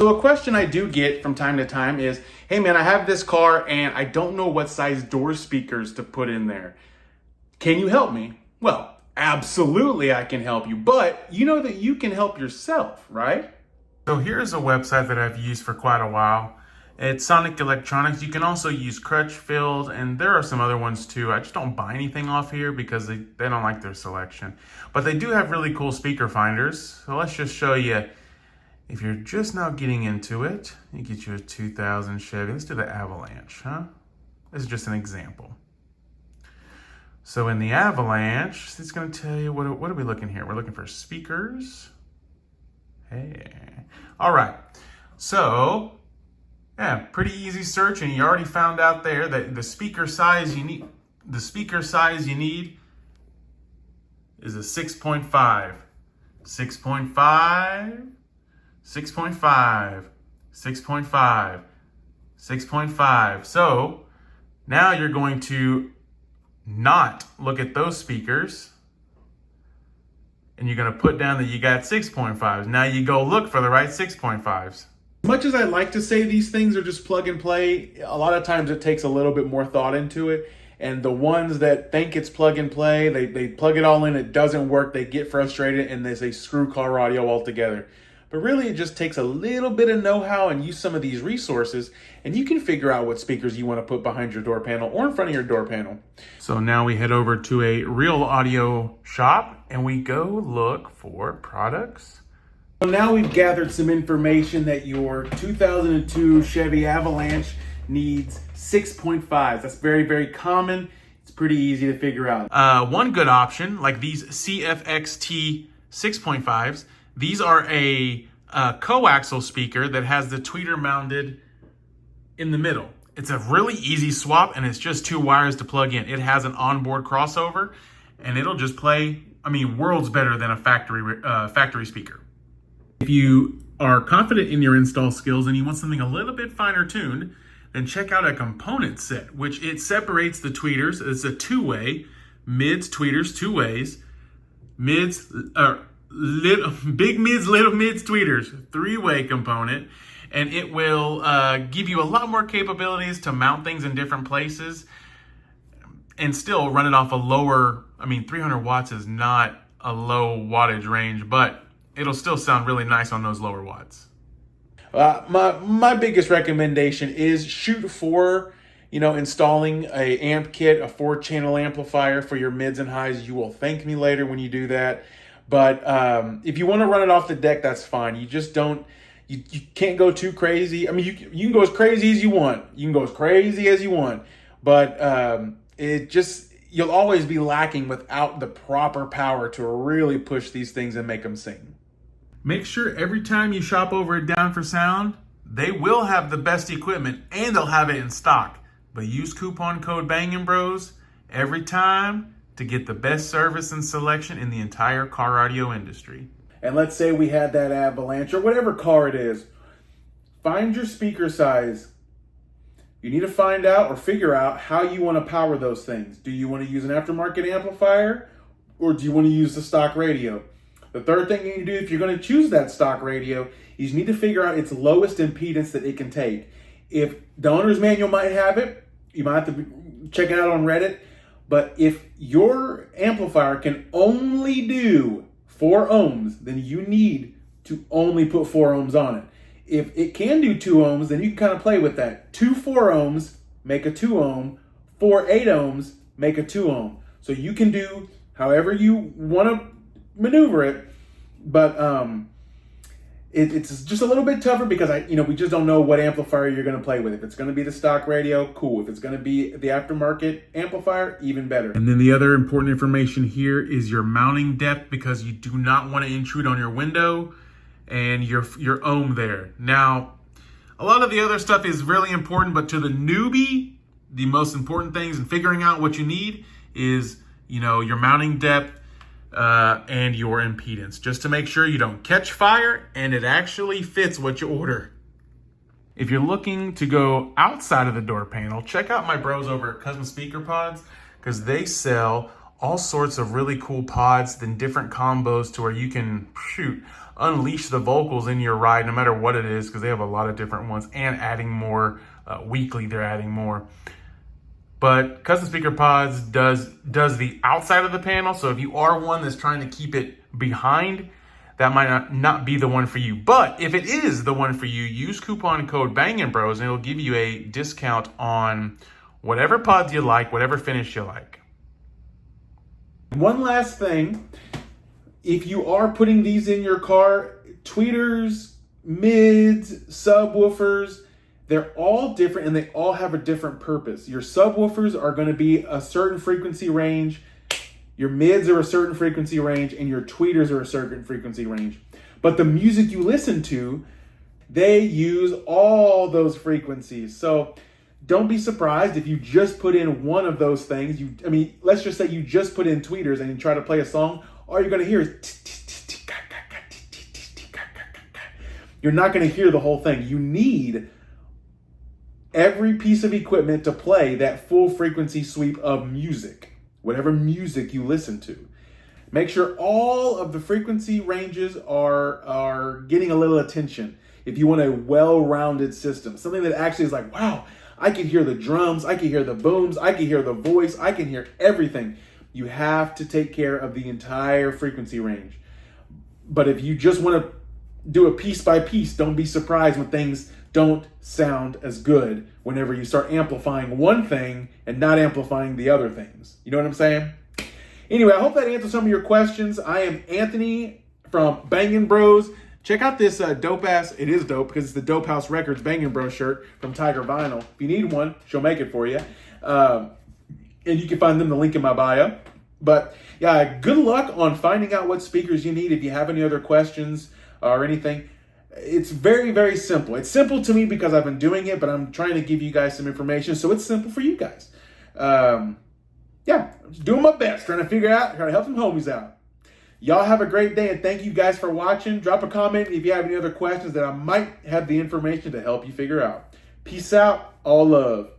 So a question I do get from time to time is, hey man, I have this car and I don't know what size door speakers to put in there. Can you help me? Well, absolutely I can help you, but you know that you can help yourself, right? So here's a website that I've used for quite a while. It's Sonic Electronics. You can also use Crutchfield, and there are some other ones too. I just don't buy anything off here because they don't like their selection. But they do have really cool speaker finders. So let's just show you. If you're just now getting into it, you get you a 2000 Chevy. Let's do the Avalanche, huh? This is just an example. So in the Avalanche, it's going to tell you, what are we looking here? We're looking for speakers. Hey. All right. So, yeah, pretty easy search, and you already found out there that the speaker size you need is a 6.5. 6.5. 6.5, 6.5, 6.5. So now you're going to not look at those speakers and you're going to put down that you got 6.5s. Now you go look for the right 6.5s. As much as I like to say these things are just plug and play, a lot of times it takes a little bit more thought into it. And the ones that think it's plug and play, they plug it all in, it doesn't work, they get frustrated and they say screw car audio altogether. But really, it just takes a little bit of know-how and use some of these resources, and you can figure out what speakers you want to put behind your door panel or in front of your door panel. So now we head over to a real audio shop, and we go look for products. So now we've gathered some information that your 2002 Chevy Avalanche needs 6.5s. That's very, very common. It's pretty easy to figure out. One good option, like these CFXT 6.5s, these are a coaxial speaker that has the tweeter mounted in the middle. It's a really easy swap, and it's just 2 wires to plug in. It has an onboard crossover, and it'll just play, worlds better than a factory speaker. If you are confident in your install skills and you want something a little bit finer tuned, then check out a component set, which it separates the tweeters. It's a two-way, mids, tweeters, 2 ways, mids, big mids, little mids, tweeters, 3-way component, and it will give you a lot more capabilities to mount things in different places and still run it off a lower, 300 watts is not a low wattage range, but it'll still sound really nice on those lower watts. My biggest recommendation is shoot for, installing a amp kit, a 4-channel amplifier for your mids and highs. You will thank me later when you do that. But if you want to run it off the deck, that's fine. You just don't, you can't go too crazy. You can go as crazy as you want. You can go as crazy as you want. But you'll always be lacking without the proper power to really push these things and make them sing. Make sure every time you shop over at Down for Sound, they will have the best equipment and they'll have it in stock. But use coupon code Bangin Bros every time to get the best service and selection in the entire car audio industry. And let's say we had that Avalanche or whatever car it is. Find your speaker size. You need to find out or figure out how you want to power those things. Do you want to use an aftermarket amplifier or do you want to use the stock radio? The third thing you need to do if you're going to choose that stock radio is you need to figure out its lowest impedance that it can take. If the owner's manual might have it, you might have to check it out on Reddit. But if your amplifier can only do 4 ohms, then you need to only put 4 ohms on it. If it can do 2 ohms, then you can kind of play with that. 2 4 ohms make a 2 ohm, 4 8 ohms make a 2 ohm. So you can do however you want to maneuver it, but it's just a little bit tougher because we just don't know what amplifier you're going to play with. If it's going to be the stock radio, cool. If it's going to be the aftermarket amplifier, even better. And then the other important information here is your mounting depth, because you do not want to intrude on your window and your ohm there. Now, a lot of the other stuff is really important, but to the newbie, the most important things in figuring out what you need is, your mounting depth, and your impedance, just to make sure you don't catch fire and it actually fits what you order. If you're looking to go outside of the door panel, check out my bros over at Custom Speaker Pods, because they sell all sorts of really cool pods and different combos to where you can shoot unleash the vocals in your ride, no matter what it is, because they have a lot of different ones, and adding more weekly. They're adding more. But Custom Speaker Pods does the outside of the panel. So if you are one that's trying to keep it behind, that might not be the one for you. But if it is the one for you, use coupon code Bangin Bros and it'll give you a discount on whatever pods you like, whatever finish you like. One last thing, if you are putting these in your car, tweeters, mids, subwoofers, they're all different and they all have a different purpose. Your subwoofers are going to be a certain frequency range, your mids are a certain frequency range, and your tweeters are a certain frequency range. But the music you listen to, they use all those frequencies. So don't be surprised if you just put in one of those things. Let's just say you just put in tweeters and you try to play a song, all you're going to hear is you're not going to hear the whole thing. You need every piece of equipment to play that full frequency sweep of music, whatever music you listen to. Make sure all of the frequency ranges are getting a little attention. If you want a well-rounded system, something that actually is like, wow, I can hear the drums, I can hear the booms, I can hear the voice, I can hear everything. You have to take care of the entire frequency range. But if you just want to do a piece by piece, don't be surprised when things don't sound as good whenever you start amplifying one thing and not amplifying the other things. You know what I'm saying? Anyway, I hope that answers some of your questions. I am Anthony from Bangin Bros. Check out this dope ass, it is dope because it's the Dope House Records Bangin Bros shirt from Tiger Vinyl. If you need one, she'll make it for you. And you can find them in the link in my bio. But yeah, good luck on finding out what speakers you need. If you have any other questions or anything, it's very, very simple. It's simple to me because I've been doing it, but I'm trying to give you guys some information, so it's simple for you guys. I'm just doing my best, trying to help some homies out. Y'all have a great day, and thank you guys for watching. Drop a comment if you have any other questions that I might have the information to help you figure out. Peace out. All love.